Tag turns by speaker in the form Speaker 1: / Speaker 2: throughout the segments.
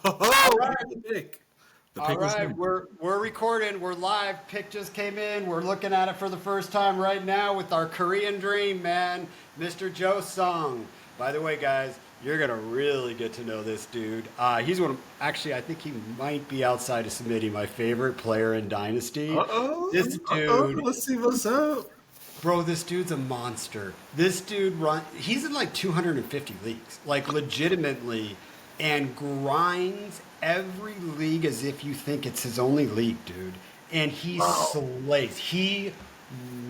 Speaker 1: All
Speaker 2: Oh,
Speaker 1: right.
Speaker 2: the pick. The
Speaker 1: All
Speaker 2: pick is
Speaker 1: right,
Speaker 2: in.
Speaker 1: we're recording. We're live. Pick just came in. We're looking at it for the first time right now with our Korean dream man, Mr. Joe Sung. By the way, guys, you're gonna really get to know this dude. He's one of, actually, I think he might be outside of Smitty, my favorite player in Dynasty. This dude,
Speaker 2: Let's see what's up.
Speaker 1: bro, this dude's a monster. This dude he's in like 250 leagues, like legitimately, and grinds every league as if you think it's his only league, dude. And he
Speaker 2: Wow.
Speaker 1: slays. He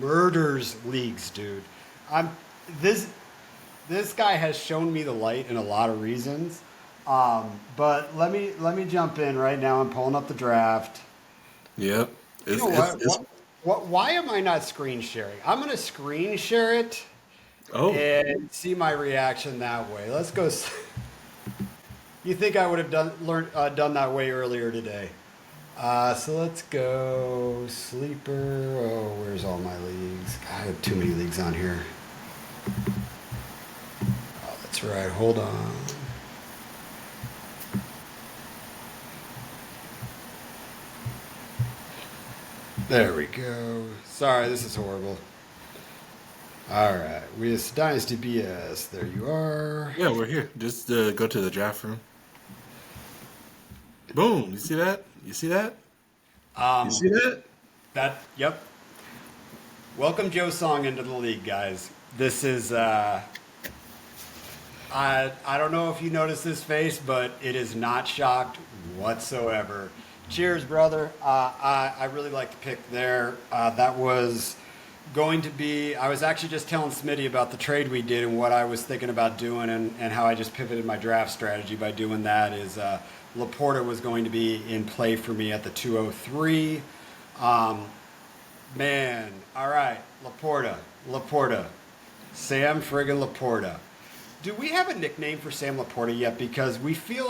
Speaker 1: murders leagues, dude. I'm this this guy has shown me the light in a lot of reasons. But let me jump in right now. I'm pulling up the draft.
Speaker 2: Yep.
Speaker 1: You know what? Why am I not screen sharing? I'm gonna screen share it
Speaker 2: Oh,
Speaker 1: and see my reaction that way. Let's go. You think I would have done that way earlier today? So let's go sleeper. Oh, where's all my leagues? God, I have too many leagues on here. Oh, that's right. Hold on. There we go. Sorry, this is horrible. All right, we have Dynasty BS. There you are.
Speaker 2: yeah, we're here. Just go to the draft room. Boom. You see that? You see that? You
Speaker 1: Um,
Speaker 2: see that?
Speaker 1: Yep. Welcome Joe Song into the league, guys. This is I don't know if you noticed this face, but it is not shocked whatsoever. Cheers, brother. I really like the pick there. That was going to be. I was actually just telling Smitty about the trade we did and what I was thinking about doing, and how I just pivoted my draft strategy by doing that. Is Laporta was going to be in play for me at the 203. Um, Man, all right, Laporta, Sam friggin' Laporta. Do we have a nickname for Sam Laporta yet? Because I feel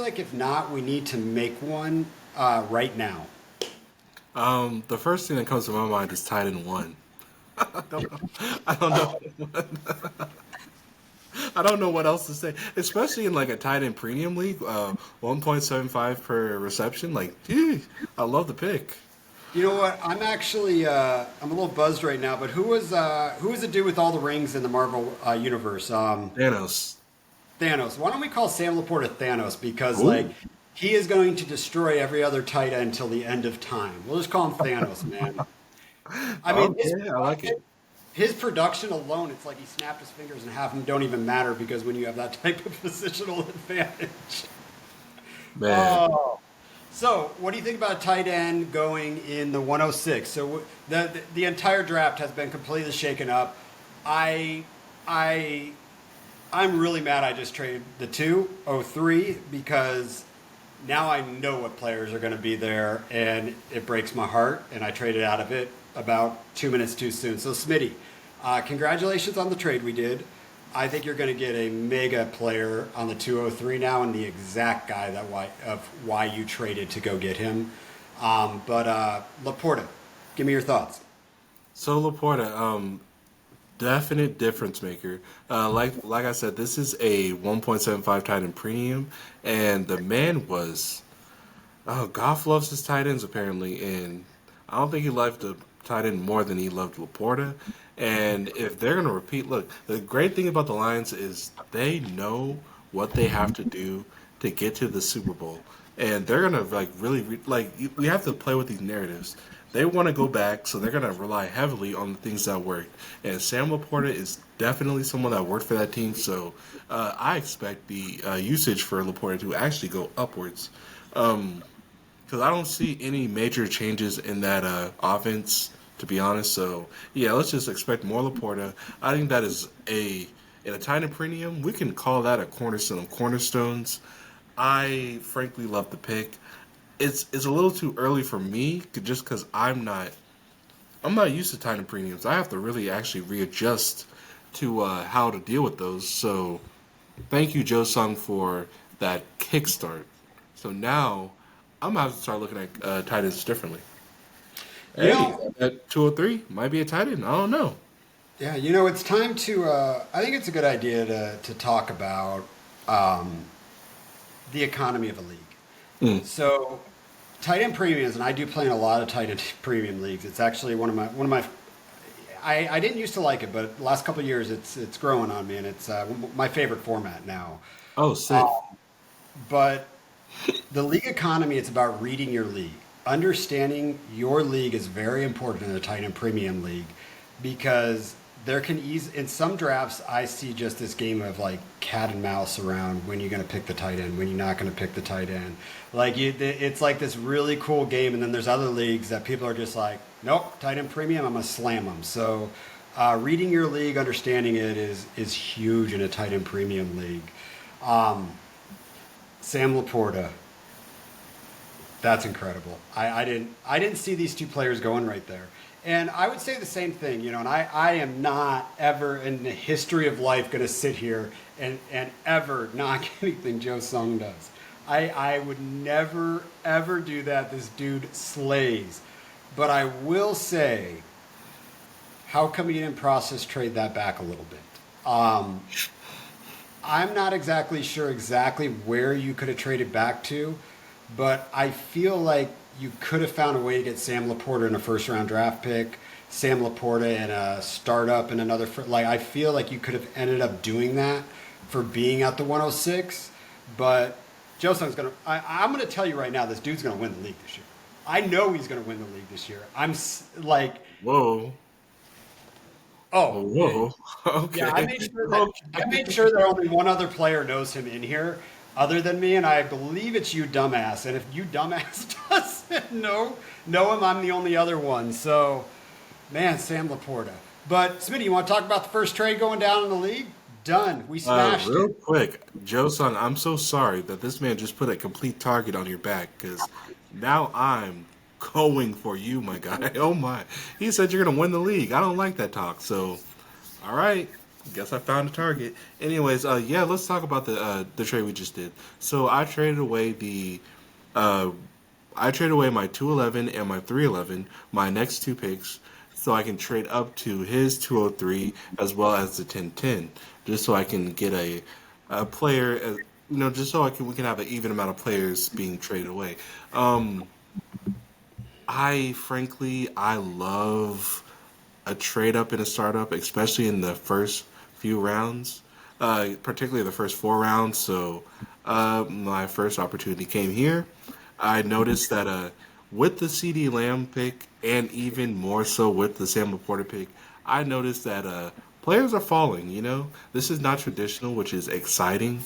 Speaker 1: like if not, we need to make one right now.
Speaker 2: The first thing that comes to my mind is tight end one. I don't know. I don't know. I don't know what else to say, especially in like a tight end premium league. 1.75 per reception. Like, gee, I love the pick.
Speaker 1: You know what? I'm actually I'm a little buzzed right now. But who was the dude with all the rings in the Marvel universe?
Speaker 2: Thanos.
Speaker 1: Thanos. Why don't we call Sam Laporta Thanos? Because like
Speaker 2: Ooh.
Speaker 1: he is going to destroy every other tight end until the end of time. We'll just call him Thanos, man. I mean,
Speaker 2: Okay, I like it.
Speaker 1: his production alone, it's like he snapped his fingers and half of them don't even matter because when you have that type of positional advantage.
Speaker 2: Man.
Speaker 1: Oh. So, what do you think about tight end going in the 106? So, the entire draft has been completely shaken up. I I I'm really mad I just traded the 203 because now I know what players are going to be there and it breaks my heart and I traded out of it about 2 minutes too soon. So Smitty, congratulations on the trade we did. I think you're going to get a mega player on the 203 now and the exact guy of why you traded to go get him. But Laporta, give me your thoughts.
Speaker 2: So Laporta, definite difference maker. Like I said, this is a 1.75 tight end premium, and the man was. Oh, Goff loves his tight ends apparently, and I don't think he loved the tight end more than he loved Laporta. And if they're gonna repeat, look, the great thing about the Lions is they know what they have to do to get to the Super Bowl, and they're gonna like really we have to play with these narratives. They want to go back, so they're gonna rely heavily on the things that worked. And Sam Laporta is definitely someone that worked for that team, so I expect the usage for Laporta to actually go upwards. Because I don't see any major changes in that offense, to be honest. So yeah, let's just expect more Laporta. I think that is a in a tight end premium. We can call that a cornerstone of cornerstones. I frankly love the pick. It's a little too early for me, just because I'm not used to tight end premiums. I have to really actually readjust to how to deal with those. So thank you, Joe Sung, for that kickstart. So now I'm gonna have to start looking at tight ends differently.
Speaker 1: You
Speaker 2: Hey,
Speaker 1: know,
Speaker 2: at 203 might be a tight end. I don't know.
Speaker 1: yeah, it's time to. I think it's a good idea to talk about the economy of a league. So tight end premiums, and I do play in a lot of tight end premium leagues. It's actually one of my. I didn't used to like it, but the last couple of years it's growing on me, and it's my favorite format now.
Speaker 2: Oh, sick.
Speaker 1: But the league economy, it's about reading your league. Understanding your league is very important in a tight end premium league because there can ease in some drafts. I see just this game of like cat and mouse around when you're going to pick the tight end, when you're not going to pick the tight end. Like it's like this really cool game, and then there's other leagues that people are just like, nope, tight end premium, I'm going to slam them. So reading your league, understanding it is huge in a tight end premium league. Sam Laporta, that's incredible. I didn't see these two players going right there. And I would say the same thing, and I am not ever in the history of life going to sit here and ever knock anything Joe Sung does. I would never, ever do that. This dude slays. But I will say, how come you didn't process trade that back a little bit? I'm not exactly sure exactly where you could have traded back to, but I feel like you could have found a way to get Sam Laporta in a first-round draft pick, Sam Laporta in a startup and another. Like I feel like you could have ended up doing that for being at the 106. But Joe Sung's gonna. I'm gonna tell you right now, this dude's gonna win the league this year. I know he's gonna win the league this year. Like,
Speaker 2: Whoa.
Speaker 1: oh,
Speaker 2: Whoa. Okay.
Speaker 1: yeah, I made sure that only one other player knows him in here other than me, and I believe it's you, dumbass. And if you, dumbass, doesn't know him, I'm the only other one. So, man, Sam Laporta. But, Smitty, you want to talk about the first trade going down in the league? Done. We smashed
Speaker 2: Real
Speaker 1: it.
Speaker 2: quick, Joe Sung, I'm so sorry that this man just put a complete target on your back because now I'm going for you, my guy. Oh my. He said you're going to win the league. I don't like that talk. So, all right. Guess I found a target. Anyways, yeah, let's talk about the trade we just did. So I traded away my 211 and my 311, my next two picks, so I can trade up to his 203 as well as the 1010, just so I can get a player, just so we can have an even amount of players being traded away. I love a trade up in a startup, especially in the first few rounds, particularly the first 4 rounds. So my first opportunity came here. I noticed that with the CD Lamb pick and even more so with the Sam Laporta pick, I noticed that players are falling. This is not traditional, which is exciting.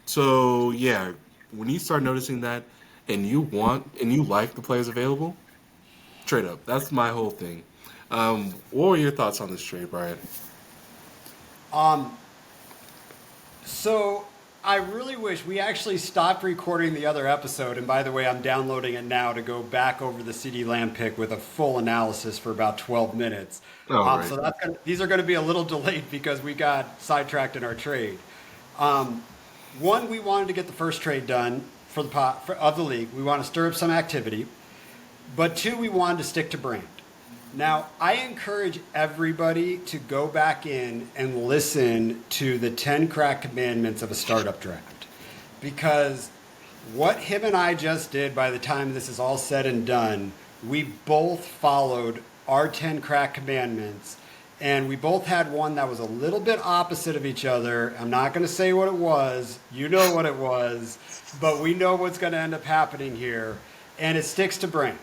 Speaker 2: So yeah, when you start noticing that and you like the players available, trade up. That's my whole thing. What were your thoughts on this trade, Brian?
Speaker 1: So I really wish we actually stopped recording the other episode. And by the way, I'm downloading it now to go back over the CD Lamb pick with a full analysis for about 12 minutes.
Speaker 2: All right.
Speaker 1: So these are going to be a little delayed because we got sidetracked in our trade. One, we wanted to get the first trade done of the league. We want to stir up some activity. But two, we wanted to stick to brand. Now, I encourage everybody to go back in and listen to the 10 crack commandments of a startup draft. Because what him and I just did, by the time this is all said and done, we both followed our 10 crack commandments. And we both had one that was a little bit opposite of each other. I'm not going to say what it was. You know what it was. But we know what's going to end up happening here. And it sticks to brand.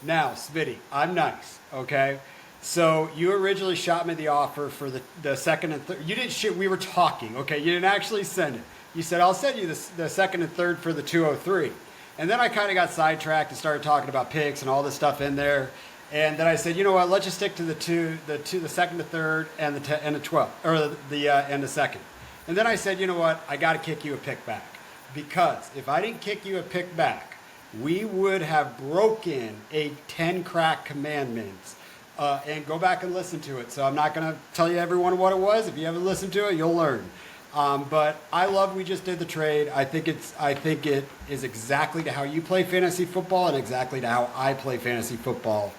Speaker 1: Now, Smitty, I'm nice, okay? So you originally shot me the offer for the second and third. You didn't shoot. We were talking, okay? You didn't actually send it. You said, I'll send you the second and third for the 203. And then I kind of got sidetracked and started talking about picks and all this stuff in there. And then I said, you know what? Let's just stick to the second to third and the 12 or and the second. And then I said, you know what? I got to kick you a pick back because if I didn't kick you a pick back, we would have broken a 10 crack commandments. And go back and listen to it. So I'm not going to tell you everyone what it was. If you haven't listened to it, you'll learn. But I love we just did the trade. I think it is exactly to how you play fantasy football and exactly to how I play fantasy football.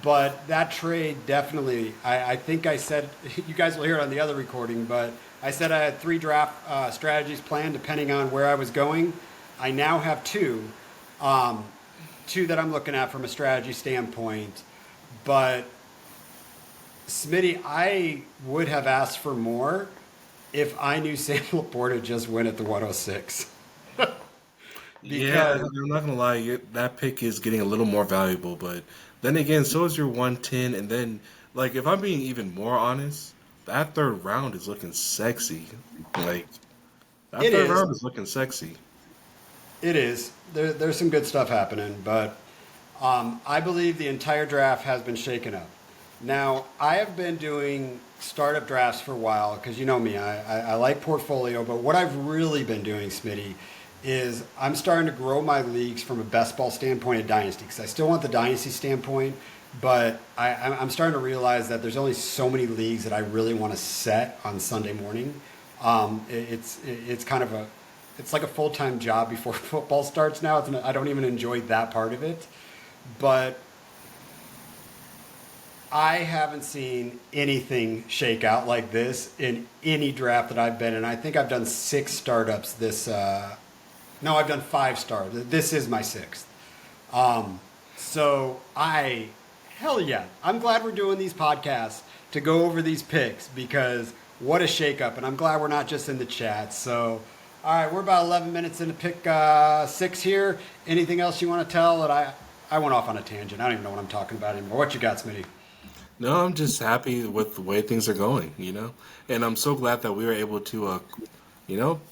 Speaker 1: But that trade definitely, I think I said, you guys will hear it on the other recording, but I said I had three draft strategies planned depending on where I was going. I now have two, um, two that I'm looking at from a strategy standpoint. But Smitty, I would have asked for more if I knew Sam Laporta just went at the 106.
Speaker 2: Yeah,
Speaker 1: Because
Speaker 2: I'm not gonna lie, that pick is getting a little more valuable, but then again, so is your 110, and then like if I'm being even more honest, that third round is looking sexy. Like that
Speaker 1: it
Speaker 2: third
Speaker 1: is,
Speaker 2: round is looking sexy.
Speaker 1: it is. There's some good stuff happening, but I believe the entire draft has been shaken up. Now, I have been doing startup drafts for a while because you know me, I like portfolio, but what I've really been doing, Smitty, is I'm starting to grow my leagues from a best ball standpoint of dynasty because I still want the dynasty standpoint, but I'm starting to realize that there's only so many leagues that I really want to set on Sunday morning. It's kind of a it's like a full time job before football starts now. I don't even enjoy that part of it, but I haven't seen anything shake out like this in any draft that I've been in. I think I've done six startups this. No, I've done five startups. This is my sixth. So hell yeah, I'm glad we're doing these podcasts to go over these picks because what a shakeup. And I'm glad we're not just in the chat. So, all right, we're about 11 minutes into pick six here. Anything else you want to tell? That I went off on a tangent. I don't even know what I'm talking about anymore. What you got, Smitty?
Speaker 2: No, I'm just happy with the way things are going, and I'm so glad that we were able to,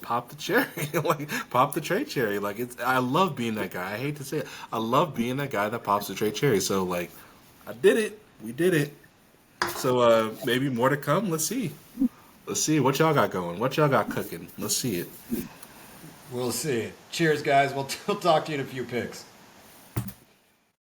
Speaker 2: pop the cherry, like pop the trade cherry. Like I love being that guy. I hate to say it, I love being that guy that pops the trade cherry. So like, I did it. We did it. So maybe more to come. Let's see. Let's see what y'all got going. What y'all got cooking. Let's see it.
Speaker 1: We'll see. Cheers, guys. We'll talk to you in a few picks.